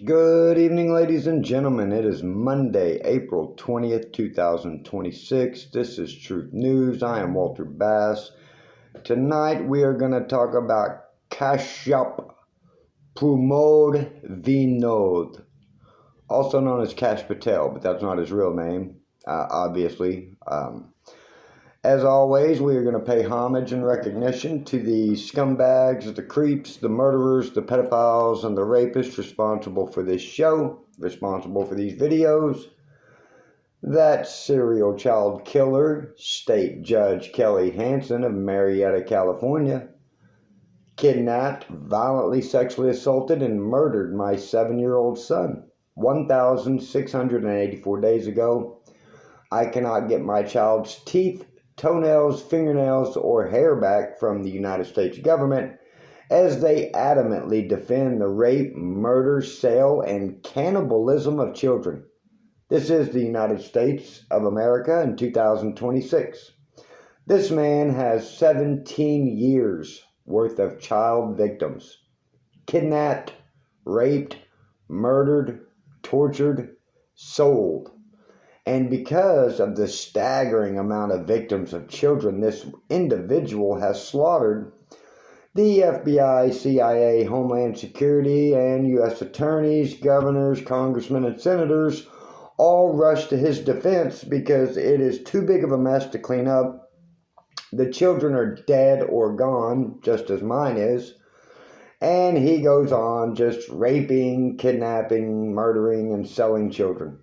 Good evening, ladies and gentlemen. It is Monday, April 20th, 2026. This is Truth News. I am Walter Bass. Tonight we are going to talk about Kashyap Pramod Vinod, also known as Kash Patel, but that's not his real name, obviously. As always, we are going to pay homage and recognition to the scumbags, the creeps, the murderers, the pedophiles, and the rapists responsible for this show, responsible for these videos. That serial child killer, State Judge Kelly Hansen of Marietta, California, kidnapped, violently sexually assaulted, and murdered my 7-year-old son 1,684 days ago. I cannot get my child's teeth, toenails, fingernails, or hair back from the United States government as they adamantly defend the rape, murder, sale, and cannibalism of children. This is the United States of America in 2026. This man has 17 years worth of child victims, kidnapped, raped, murdered, tortured, sold. And because of the staggering amount of victims of children this individual has slaughtered, the FBI, CIA, Homeland Security, and U.S. attorneys, governors, congressmen, and senators all rush to his defense because it is too big of a mess to clean up. The children are dead or gone, just as mine is. And he goes on just raping, kidnapping, murdering, and selling children.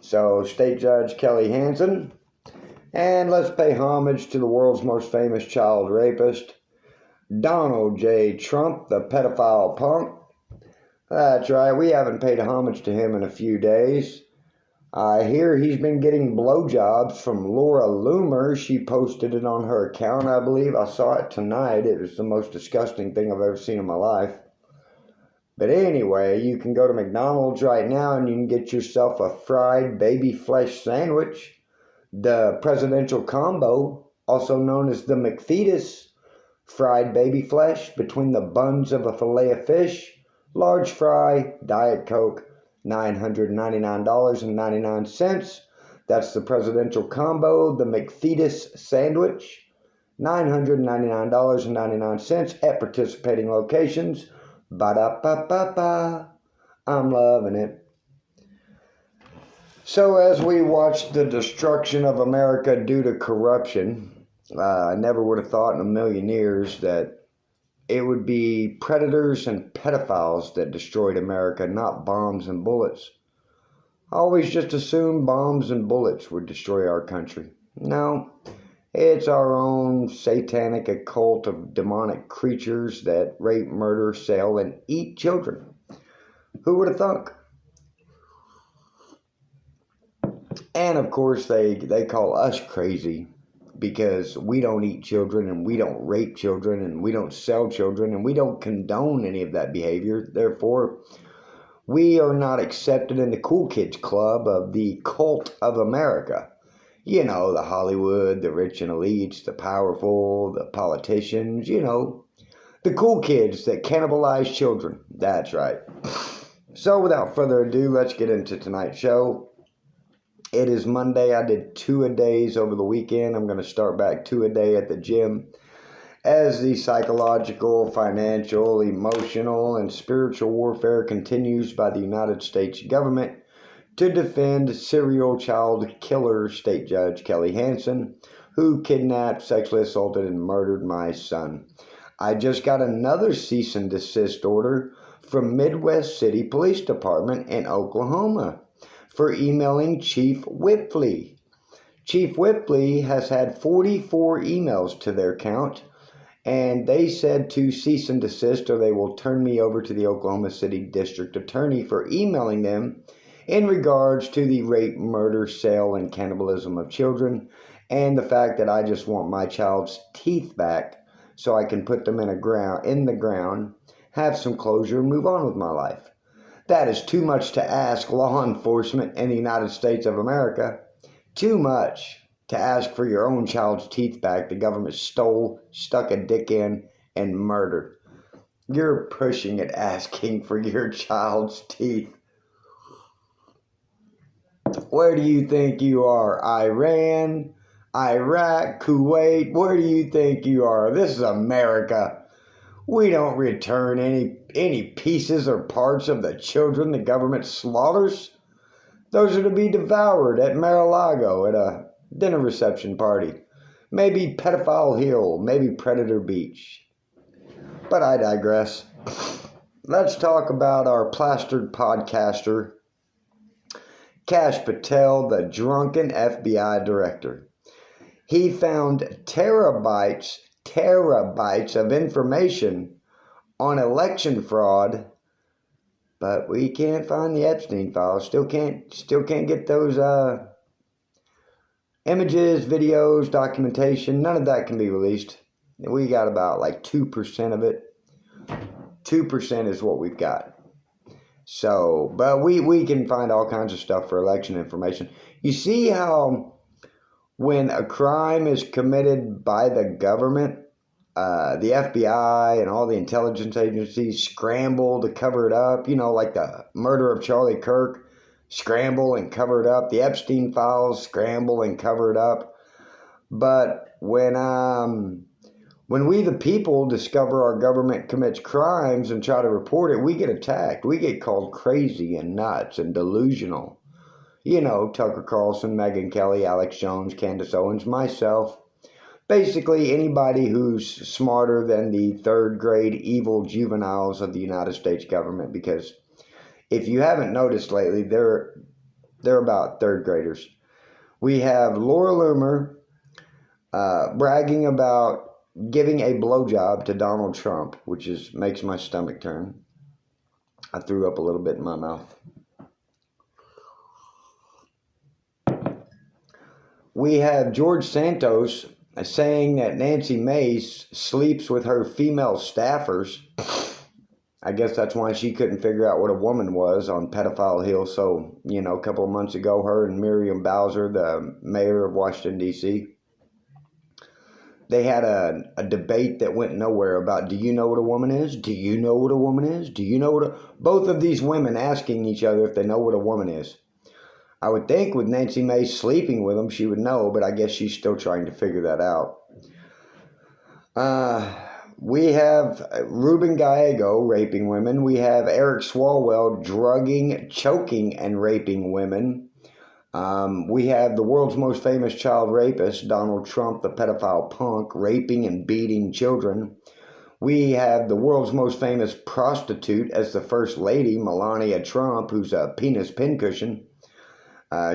So, State Judge Kelly Hansen, and let's pay homage to the world's most famous child rapist, Donald J. Trump, the pedophile punk. That's right, we haven't paid homage to him in a few days. I hear he's been getting blowjobs from Laura Loomer. She posted it on her account, I believe. I saw it tonight. It was the most disgusting thing I've ever seen in my life. But anyway, you can go to McDonald's right now and you can get yourself a fried baby flesh sandwich, the presidential combo, also known as the McFetus, fried baby flesh between the buns of a fillet of fish, large fry, Diet Coke, $999.99. That's the presidential combo, the McFetus sandwich, $999.99 at participating locations. Ba-da-ba-ba-ba. I'm loving it. So as we watch the destruction of America due to corruption, I never would have thought in a million years that it would be predators and pedophiles that destroyed America, not bombs and bullets. I always just assumed bombs and bullets would destroy our country. No. It's our own satanic occult of demonic creatures that rape, murder, sell, and eat children. Who would have thunk? And of course, they call us crazy because we don't eat children and we don't rape children and we don't sell children and we don't condone any of that behavior. Therefore, we are not accepted in the cool kids club of the cult of America. You know, the Hollywood, the rich and elites, the powerful, the politicians, you know, the cool kids that cannibalize children. That's right. So without further ado, let's get into tonight's show. It is Monday. I did 2-a-days over the weekend. I'm going to start back 2-a-day at the gym as the psychological, financial, emotional, and spiritual warfare continues by the United States government to defend serial child killer State Judge Kelly Hansen, who kidnapped, sexually assaulted, and murdered my son. I just got another cease and desist order from Midwest City Police Department in Oklahoma for emailing Chief Whipley. Chief Whipley has had 44 emails to their count, and they said to cease and desist or they will turn me over to the Oklahoma City District Attorney for emailing them in regards to the rape, murder, sale, and cannibalism of children, and the fact that I just want my child's teeth back so I can put them in the ground, have some closure, and move on with my life. That is too much to ask law enforcement in the United States of America. Too much to ask for your own child's teeth back the government stole, stuck a dick in, and murdered. You're pushing it, asking for your child's teeth. Where do you think you are? Iran, Iraq, Kuwait? Where do you think you are? This is America. We don't return any pieces or parts of the children the government slaughters. Those are to be devoured at Mar-a-Lago at a dinner reception party. Maybe Pedophile Hill, maybe Predator Beach. But I digress. Let's talk about our plastered podcaster, Kash Patel, the drunken FBI director. He found terabytes of information on election fraud, but we can't find the Epstein files. Still can't get those images, videos, documentation. None of that can be released. We got about like 2% of it. 2% is what we've got. So, but we can find all kinds of stuff for election information. You see how when a crime is committed by the government, the FBI and all the intelligence agencies scramble to cover it up, like the murder of Charlie Kirk, scramble and cover it up. The Epstein files scramble and cover it up. But when we, the people, discover our government commits crimes and try to report it, we get attacked. We get called crazy and nuts and delusional. Tucker Carlson, Megyn Kelly, Alex Jones, Candace Owens, myself. Basically, anybody who's smarter than the third grade evil juveniles of the United States government. Because if you haven't noticed lately, they're about third graders. We have Laura Loomer bragging about giving a blowjob to Donald Trump, which makes my stomach turn. I threw up a little bit in my mouth. We have George Santos saying that Nancy Mace sleeps with her female staffers. I guess that's why she couldn't figure out what a woman was on Pedophile Hill. So, a couple of months ago, her and Miriam Bowser, the mayor of Washington, D.C., they had a debate that went nowhere about, do you know what a woman is? Do you know what a woman is? Do you know what both of these women asking each other if they know what a woman is. I would think with Nancy Mace sleeping with them, she would know, but I guess she's still trying to figure that out. We have Ruben Gallego raping women. We have Eric Swalwell drugging, choking, and raping women. We have the world's most famous child rapist, Donald Trump, the pedophile punk, raping and beating children. We have the world's most famous prostitute as the first lady, Melania Trump, who's a penis pincushion.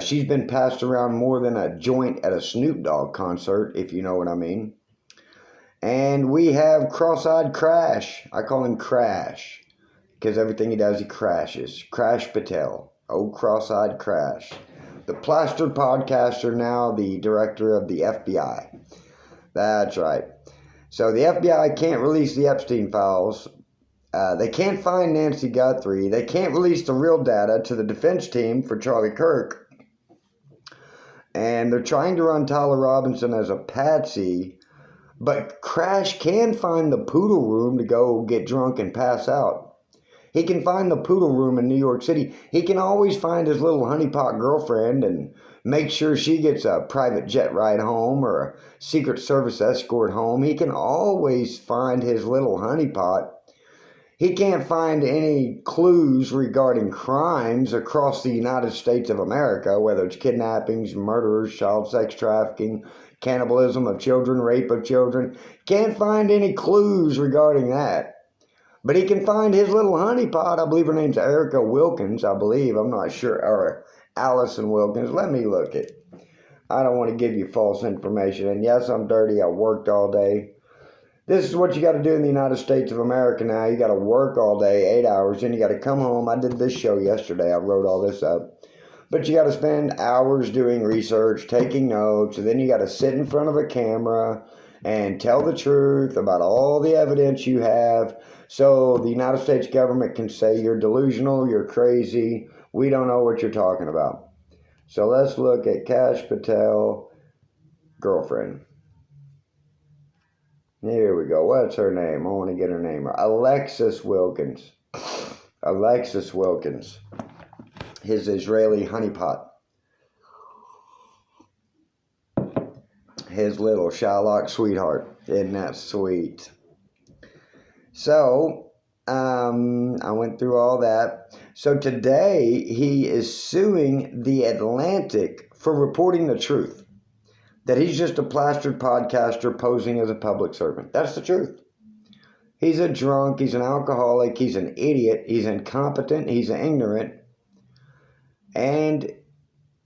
She's been passed around more than a joint at a Snoop Dogg concert, if you know what I mean. And we have cross-eyed Krash. I call him Krash because everything he does, he crashes. Krash Patel. Oh, cross-eyed Krash. The plastered podcaster, now the director of the FBI. That's right. So the FBI can't release the Epstein files. They can't find Nancy Guthrie. They can't release the real data to the defense team for Charlie Kirk. And they're trying to run Tyler Robinson as a patsy. But Krash can find the poodle room to go get drunk and pass out. He can find the poodle room in New York City. He can always find his little honeypot girlfriend and make sure she gets a private jet ride home or a Secret Service escort home. He can always find his little honeypot. He can't find any clues regarding crimes across the United States of America, whether it's kidnappings, murders, child sex trafficking, cannibalism of children, rape of children. Can't find any clues regarding that. But he can find his little honeypot. I believe her name's Erica Wilkins, I'm not sure, or Allison Wilkins. Let me look it. I don't want to give you false information. And yes, I'm dirty. I worked all day. This is what you got to do in the United States of America now. You got to work all day, 8 hours, then you got to come home. I did this show yesterday. I wrote all this up. But you got to spend hours doing research, taking notes, and then you got to sit in front of a camera and tell the truth about all the evidence you have. So the United States government can say you're delusional, you're crazy, we don't know what you're talking about. So let's look at Kash Patel, girlfriend. Here we go. What's her name? I want to get her name right. Alexis Wilkins. Alexis Wilkins. His Israeli honeypot. His little Shylock sweetheart. Isn't that sweet? So, I went through all that. So today, he is suing The Atlantic for reporting the truth. That he's just a plastered podcaster posing as a public servant. That's the truth. He's a drunk, he's an alcoholic, he's an idiot, he's incompetent, he's ignorant, and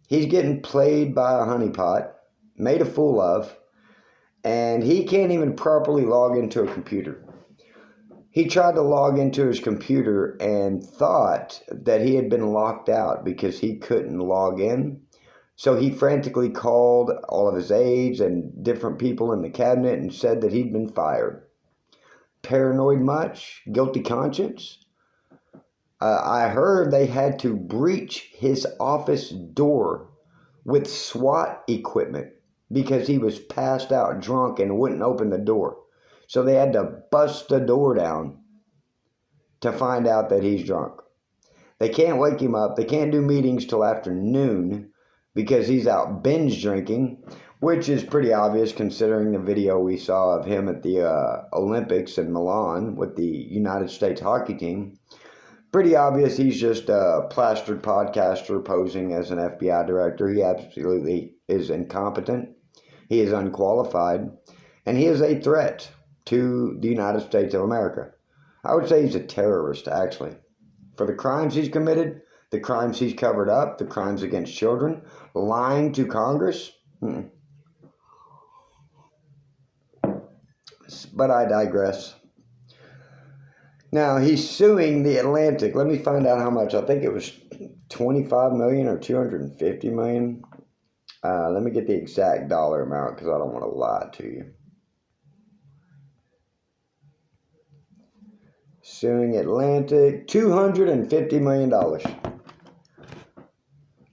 he's getting played by a honeypot, made a fool of, and he can't even properly log into a computer. He tried to log into his computer and thought that he had been locked out because he couldn't log in. So he frantically called all of his aides and different people in the cabinet and said that he'd been fired. Paranoid much? Guilty conscience? I heard they had to breach his office door with SWAT equipment because he was passed out drunk and wouldn't open the door. So they had to bust the door down to find out that he's drunk. They can't wake him up. They can't do meetings till after noon because he's out binge drinking, which is pretty obvious considering the video we saw of him at the Olympics in Milan with the United States hockey team. Pretty obvious he's just a plastered podcaster posing as an FBI director. He absolutely is incompetent. He is unqualified. And he is a threat to the United States of America. I would say he's a terrorist, actually. For the crimes he's committed, the crimes he's covered up, the crimes against children, lying to Congress. But I digress. Now, he's suing The Atlantic. Let me find out how much. I think it was $25 million or $250 million. Let me get the exact dollar amount because I don't want to lie to you. Suing Atlantic, $250 million.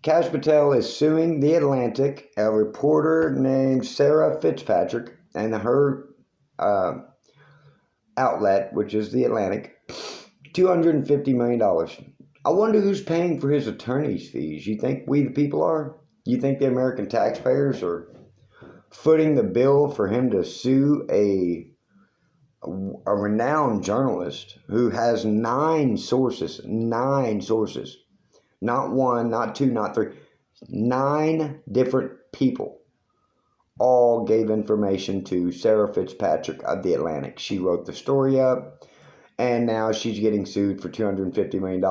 Krash Patel is suing The Atlantic, a reporter named Sarah Fitzpatrick, and her outlet, which is The Atlantic, $250 million. I wonder who's paying for his attorney's fees. You think we the people are? You think the American taxpayers are footing the bill for him to sue a renowned journalist who has 9 sources, not 1, not 2, not 3, 9 different people all gave information to Sarah Fitzpatrick of The Atlantic. She wrote the story up, and now she's getting sued for $250 million,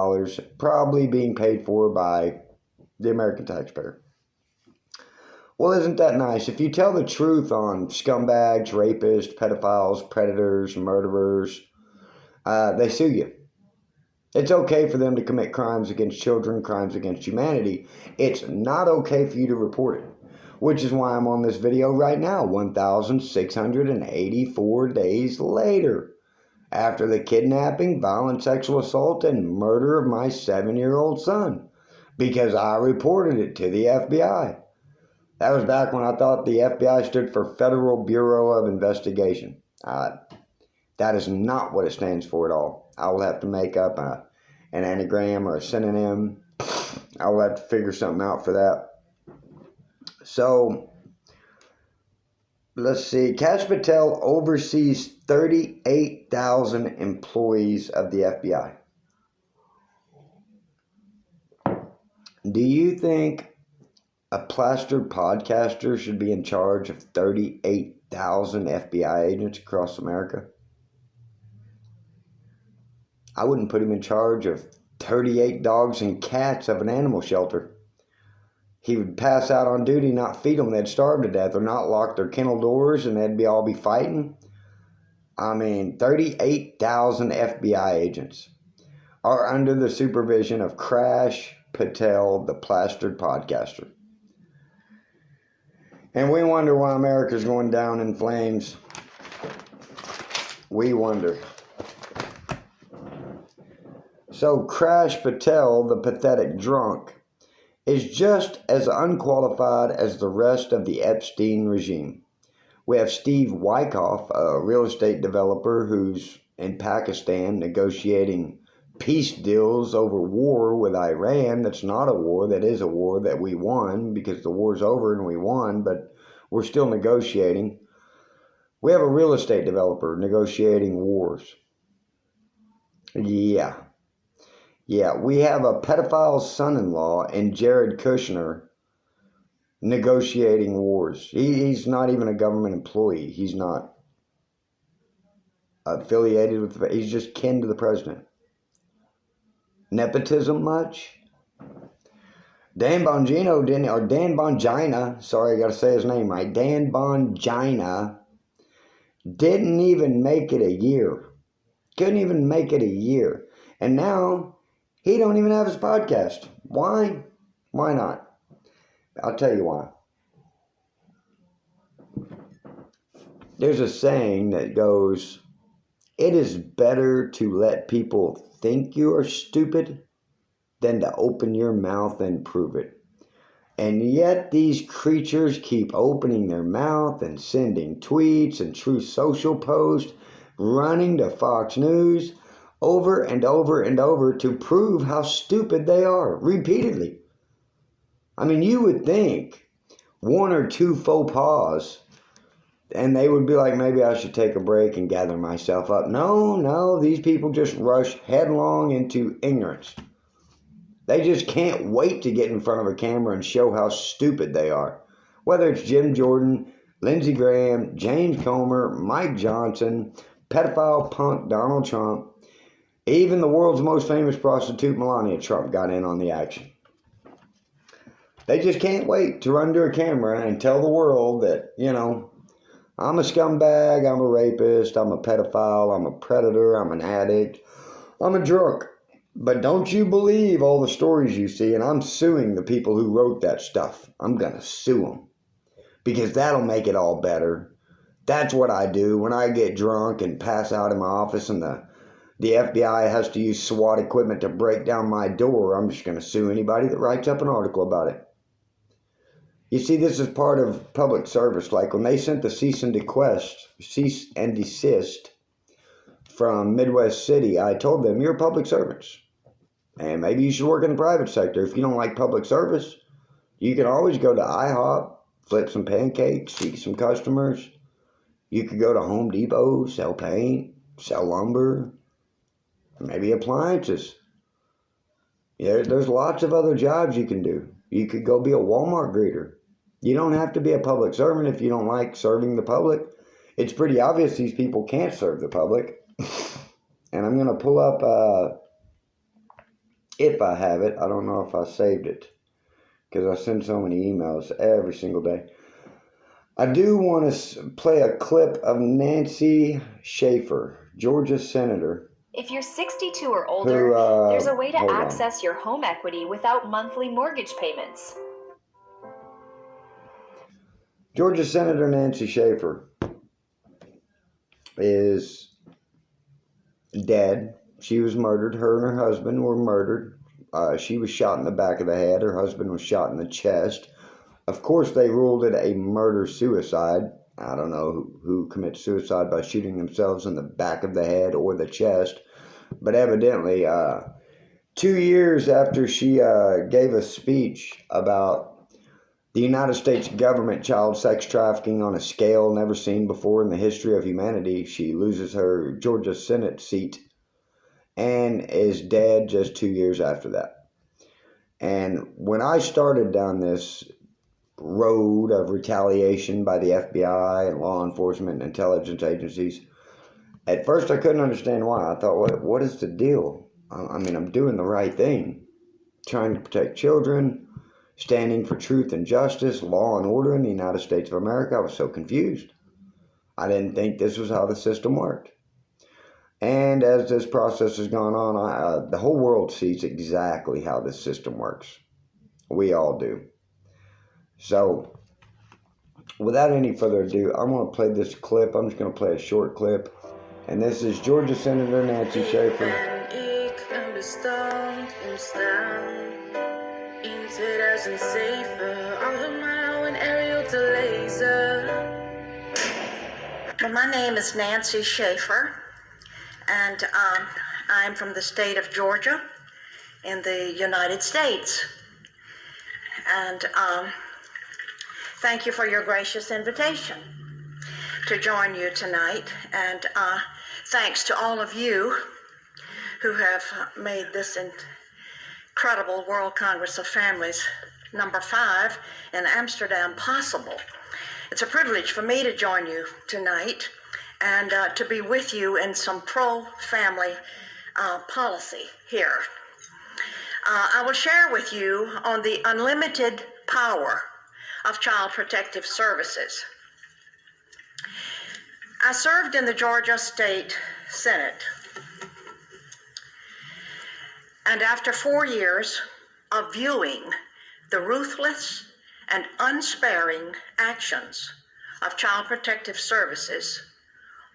probably being paid for by the American taxpayer. Well, isn't that nice? If you tell the truth on scumbags, rapists, pedophiles, predators, murderers, they sue you. It's okay for them to commit crimes against children, crimes against humanity. It's not okay for you to report it, which is why I'm on this video right now, 1,684 days later, after the kidnapping, violent sexual assault, and murder of my 7-year-old son, because I reported it to the FBI. That was back when I thought the FBI stood for Federal Bureau of Investigation. That is not what it stands for at all. I will have to make up an anagram or a synonym. I will have to figure something out for that. So, let's see. Krash Patel oversees 38,000 employees of the FBI. Do you think a plastered podcaster should be in charge of 38,000 FBI agents across America? I wouldn't put him in charge of 38 dogs and cats of an animal shelter. He would pass out on duty, not feed them, they'd starve to death, or not lock their kennel doors, and they'd all be fighting. 38,000 FBI agents are under the supervision of Krash Patel, the plastered podcaster. And we wonder why America's going down in flames. We wonder. So Krash Patel, the pathetic drunk, is just as unqualified as the rest of the Epstein regime. We have Steve Wyckoff, a real estate developer who's in Pakistan negotiating peace deals over war with Iran. That's not a war. That is a war that we won because the war's over and we won, but we're still negotiating. We have a real estate developer negotiating wars. Yeah. We have a pedophile son-in-law and Jared Kushner negotiating wars. He's not even a government employee. He's not affiliated with, he's just kin to the president. Nepotism much? Dan Bongina, sorry, I gotta say his name right. Dan Bongina didn't even make it a year. Couldn't even make it a year. And now, he don't even have his podcast. Why? Why not? I'll tell you why. There's a saying that goes, it is better to let people think you are stupid than to open your mouth and prove it. And yet these creatures keep opening their mouth and sending tweets and Truth Social posts, running to Fox News over and over and over to prove how stupid they are, repeatedly. I mean, you would think one or two faux pas and they would be like, maybe I should take a break and gather myself up. No, these people just rush headlong into ignorance. They just can't wait to get in front of a camera and show how stupid they are. Whether it's Jim Jordan, Lindsey Graham, James Comer, Mike Johnson, pedophile punk Donald Trump, even the world's most famous prostitute Melania Trump got in on the action. They just can't wait to run to a camera and tell the world that, I'm a scumbag, I'm a rapist, I'm a pedophile, I'm a predator, I'm an addict, I'm a drunk. But don't you believe all the stories you see, and I'm suing the people who wrote that stuff. I'm going to sue them because that'll make it all better. That's what I do when I get drunk and pass out in my office and the FBI has to use SWAT equipment to break down my door. I'm just going to sue anybody that writes up an article about it. You see, this is part of public service. Like when they sent the cease and desist from Midwest City, I told them, you're public servants. And maybe you should work in the private sector. If you don't like public service, you can always go to IHOP, flip some pancakes, see some customers. You could go to Home Depot, sell paint, sell lumber, maybe appliances. Yeah, there's lots of other jobs you can do. You could go be a Walmart greeter. You don't have to be a public servant if you don't like serving the public. It's pretty obvious these people can't serve the public. And I'm going to pull up, if I have it. I don't know if I saved it because I send so many emails every single day. I do want to play a clip of Nancy Schaefer, Georgia senator. If you're 62 or older, there's a way to access your home equity without monthly mortgage payments. Georgia Senator Nancy Schaefer is dead. She was murdered. Her and her husband were murdered. She was shot in the back of the head. Her husband was shot in the chest. Of course, they ruled it a murder-suicide. I don't know who commits suicide by shooting themselves in the back of the head or the chest. But evidently, 2 years after she gave a speech about the United States government child sex trafficking on a scale never seen before in the history of humanity, she loses her Georgia Senate seat and is dead just 2 years after that. And when I started down this road of retaliation by the FBI and law enforcement and intelligence agencies, at first I couldn't understand why. I thought, what is the deal? I mean, I'm doing the right thing, trying to protect children, standing for truth and justice, law and order in the United States of America. I was so confused. I didn't think this was how the system worked. And as this process has gone on, the whole world sees exactly how this system works. We all do. So, without any further ado, I'm going to play this clip. I'm just going to play a short clip. And this is Georgia Senator Nancy Schaefer. Well, my name is Nancy Schaefer, and I'm from the state of Georgia in the United States. And thank you for your gracious invitation to join you tonight. And thanks to all of you who have made this incredible World Congress of Families #5 in Amsterdam possible. It's a privilege for me to join you tonight and to be with you in some pro-family policy here. I will share with you on the unlimited power of Child Protective Services. I served in the Georgia State Senate, and after 4 years of viewing the ruthless and unsparing actions of Child Protective Services,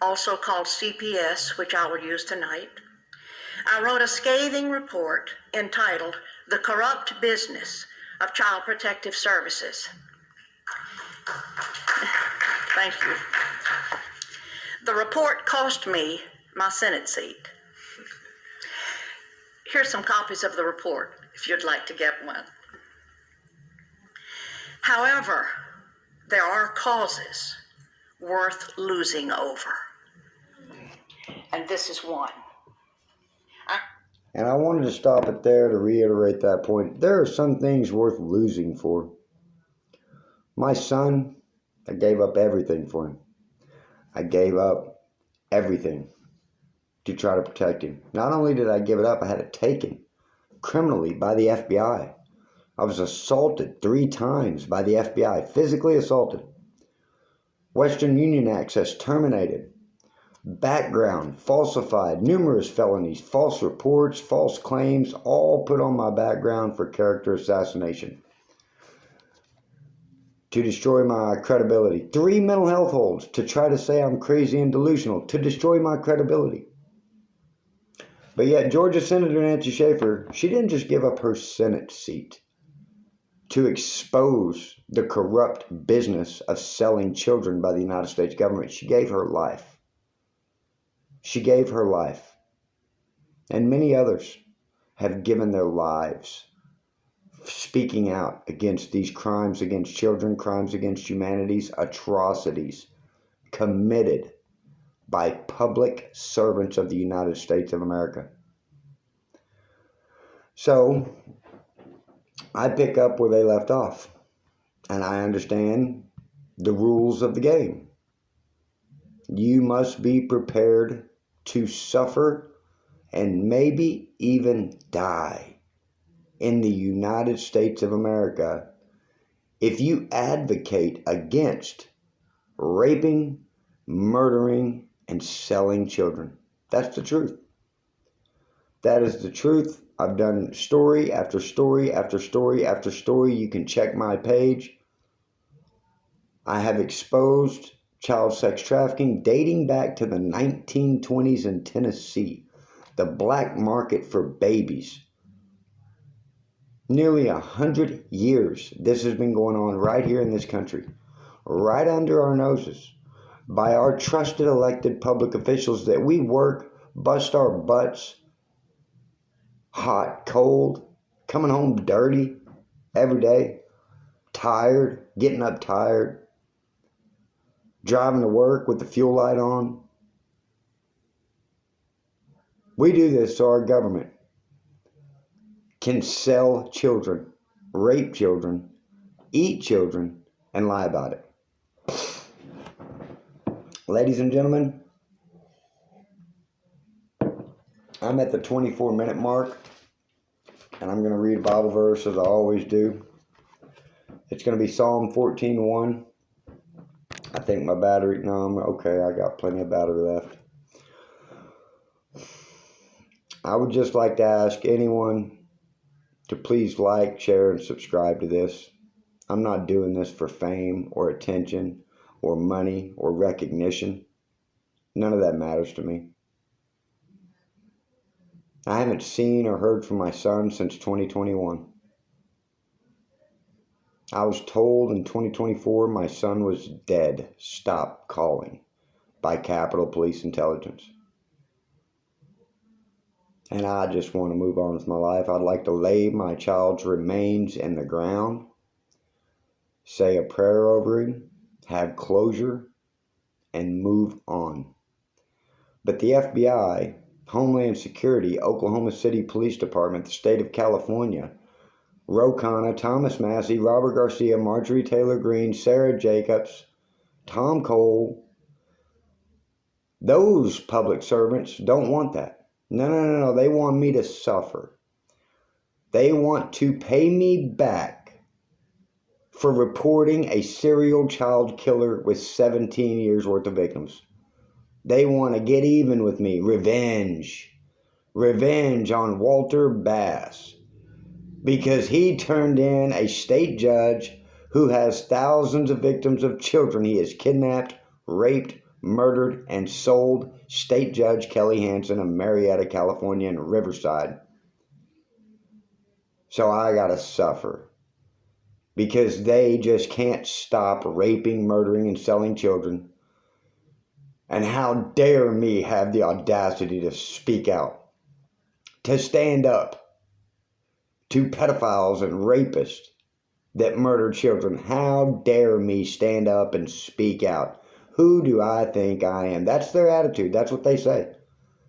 also called CPS, which I will use tonight, I wrote a scathing report entitled "The Corrupt Business of Child Protective Services." Thank you. The report cost me my Senate seat. Here's some copies of the report, if you'd like to get one. However, there are causes worth losing over. And this is one. And I wanted to stop it there to reiterate that point. There are some things worth losing for. My son, I gave up everything for him. I gave up everything to try to protect him. Not only did I give it up, I had it taken criminally by the FBI. I was assaulted 3 times by the FBI, physically assaulted. Western Union access terminated. Background falsified, numerous felonies, false reports, false claims, all put on my background for character assassination. To destroy my credibility. 3 mental health holds to try to say I'm crazy and delusional, to destroy my credibility. But yet Georgia Senator Nancy Schaefer, she didn't just give up her Senate seat to expose the corrupt business of selling children by the United States government. She gave her life. She gave her life. And many others have given their lives speaking out against these crimes against children, crimes against humanity's atrocities committed by public servants of the United States of America. So, I pick up where they left off, and I understand the rules of the game. You must be prepared to suffer and maybe even die in the United States of America if you advocate against raping, murdering, and selling children. That's the truth. That is the truth. I've done story after story after story after story. You can check my page. I have exposed child sex trafficking dating back to the 1920s in Tennessee. The black market for babies. Nearly 100 years this has been going on right here in this country. Right under our noses. By our trusted elected public officials that we work, bust our butts, hot, cold, coming home dirty every day, tired, getting up tired, driving to work with the fuel light on. We do this so our government can sell children, rape children, eat children, and lie about it. Ladies and gentlemen, I'm at the 24-minute mark, and I'm going to read a Bible verse as I always do. It's going to be Psalm 14:1. I think my battery, no, I'm okay. I got plenty of battery left. I would just like to ask anyone to please like, share, and subscribe to this. I'm not doing this for fame or attention or money or recognition. None of that matters to me. I haven't seen or heard from my son since 2021. I was told in 2024 my son was dead. Stop calling. by Capitol Police Intelligence. And I just want to move on with my life. I'd like to lay my child's remains in the ground, say a prayer over him, have closure, and move on. But the FBI, Homeland Security, Oklahoma City Police Department, the state of California, Ro Khanna, Thomas Massey, Robert Garcia, Marjorie Taylor Greene, Sarah Jacobs, Tom Cole, those public servants don't want that. No. They want me to suffer. They want to pay me back for reporting a serial child killer with 17 years worth of victims. They want to get even with me. Revenge. Revenge on Walter Bass. Because he turned in a state judge who has thousands of victims of children he has kidnapped, raped, murdered, and sold. State Judge Kelly Hansen of Marietta, California, and Riverside. So I gotta suffer. Because they just can't stop raping, murdering, and selling children. And how dare me have the audacity to speak out, to stand up to pedophiles and rapists that murder children. How dare me stand up and speak out? Who do I think I am? That's their attitude. That's what they say.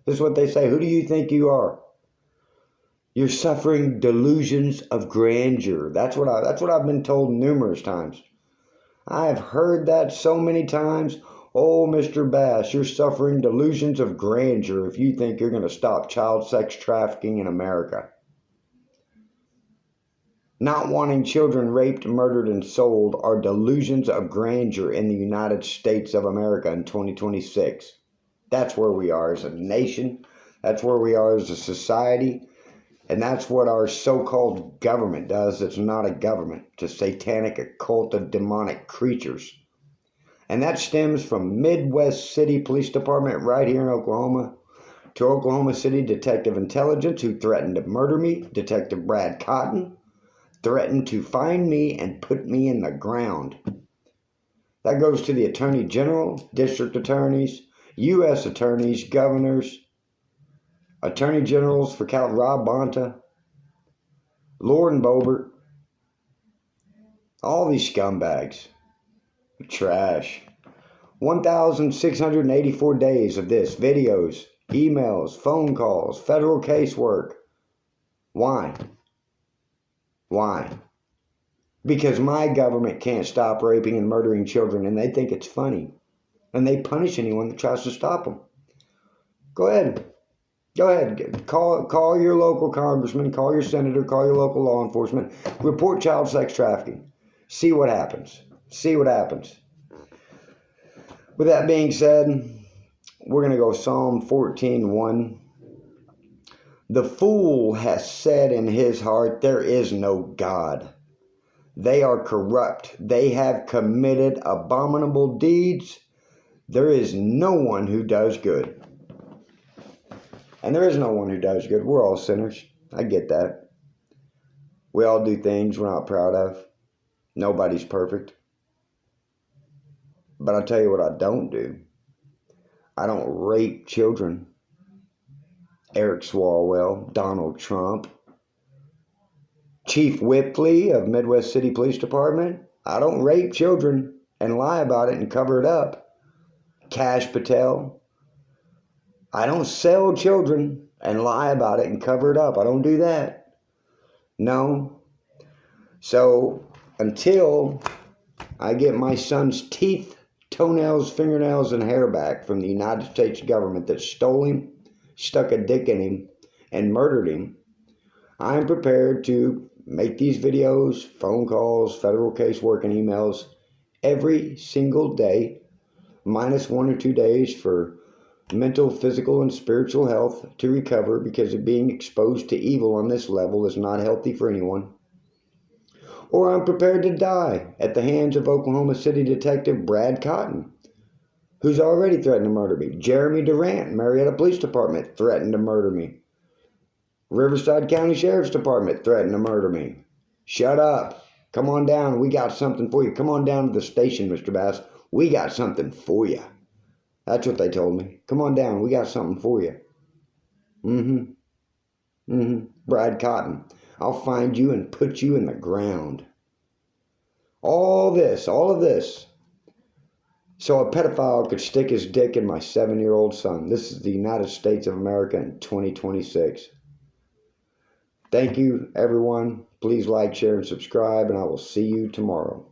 This is what they say. Who do you think you are? You're suffering delusions of grandeur. That's what I've been told numerous times. I've heard that so many times. Oh, Mr. Bass, you're suffering delusions of grandeur if you think you're going to stop child sex trafficking in America. Not wanting children raped, murdered, and sold are delusions of grandeur in the United States of America in 2026. That's where we are as a nation. That's where we are as a society. And that's what our so-called government does. It's not a government. It's a satanic, occult of demonic creatures. And that stems from Midwest City Police Department right here in Oklahoma to Oklahoma City Detective Intelligence, who threatened to murder me. Detective Brad Cotton threatened to find me and put me in the ground. That goes to the Attorney General, District Attorneys, U.S. Attorneys, Governors, Attorney Generals for Rob Bonta, Lord and Boebert, all these scumbags. Trash. 1,684 days of this, videos, emails, phone calls, federal casework. Why? Why? Because my government can't stop raping and murdering children, and they think it's funny. And they punish anyone that tries to stop them. Go ahead. Go ahead. Call your local congressman, call your senator, call your local law enforcement. Report child sex trafficking. See what happens. See what happens. With that being said, we're going to go Psalm 14:1. The fool has said in his heart, there is no God. They are corrupt. They have committed abominable deeds. There is no one who does good. And there is no one who does good. We're all sinners. I get that. We all do things we're not proud of. Nobody's perfect. But I'll tell you what I don't do. I don't rape children. Eric Swalwell, Donald Trump, Chief Whipley of Midwest City Police Department. I don't rape children and lie about it and cover it up. Krash Patel. I don't sell children and lie about it and cover it up. I don't do that. No. So until I get my son's teeth, toenails, fingernails, and hair back from the United States government that stole him, stuck a dick in him, and murdered him, I'm prepared to make these videos, phone calls, federal casework, and emails every single day, minus 1 or 2 days for mental, physical, and spiritual health to recover, because of being exposed to evil on this level is not healthy for anyone. Or I'm prepared to die at the hands of Oklahoma City Detective Brad Cotton, who's already threatened to murder me. Jeremy Durant, Marietta Police Department, threatened to murder me. Riverside County Sheriff's Department threatened to murder me. Shut up. Come on down. We got something for you. Come on down to the station, Mr. Bass. We got something for you. That's what they told me. Come on down. We got something for you. Brad Cotton. I'll find you and put you in the ground. All of this. So a pedophile could stick his dick in my 7-year-old son. This is the United States of America in 2026. Thank you, everyone. Please like, share, and subscribe, and I will see you tomorrow.